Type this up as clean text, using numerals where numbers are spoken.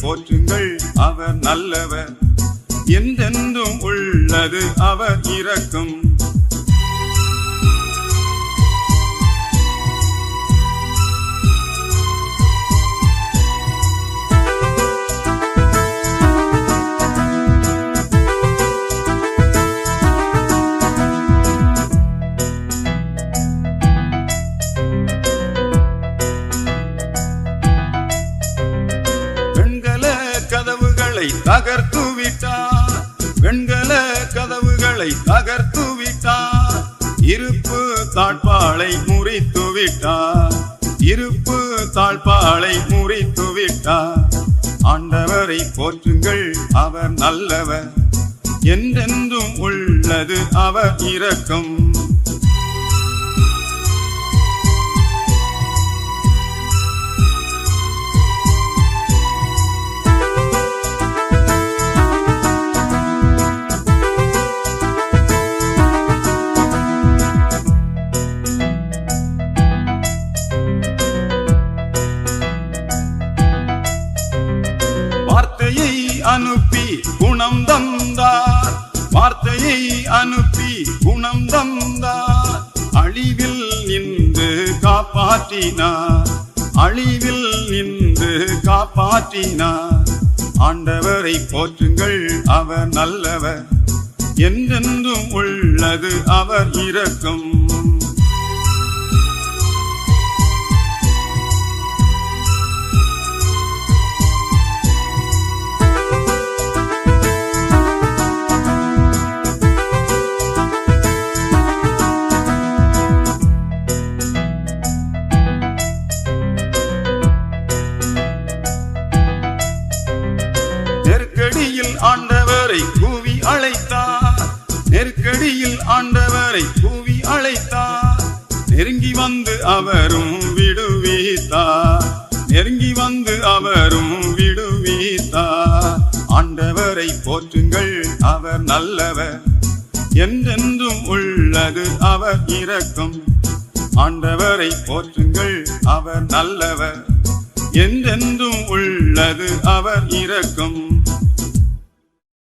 போற்றுங்கள் அவர் நல்லவர், என்றென்றும் உள்ளது அவர் இரக்கம். தகர்த்து விட்டார், வெண்கல கதவுகளை தகர்த்து விட்டார், இருப்பு தாழ்பாளை முறித்து விட்டார், இருப்பு தாழ்பாளை முறித்து விட்டார். ஆண்டவரை போற்றுங்கள் அவர் நல்லவர், என்றென்றும் உள்ளது அவர் இரக்கம். வார்த்தையை அனுப்பி குணம் தந்தார், வார்த்தையை அனுப்பி குணம் தந்தார், அழிவில் நின்று காப்பாற்றினார், அழிவில் நின்று காப்பாற்றினார். ஆண்டவரை போற்றுங்கள் அவர் நல்லவர், என்றென்றும் உள்ளது அவர் இரக்கம். நெருக்கடியில் ஆண்டவரை கூவி அழைத்தார், நெருக்கடியில் ஆண்டவரை கூவி அழைத்தார், நெருங்கி வந்து அவரும் விடுவித்தார், நெருங்கி வந்து அவரும் விடுவித்தார். ஆண்டவரை போற்றுங்கள் அவர் நல்லவர், என்றென்றும் உள்ளது அவர் இரக்கம். ஆண்டவரை போற்றுங்கள் அவர் நல்லவர், என்றென்றும் உள்ளது அவர் இரக்கம்.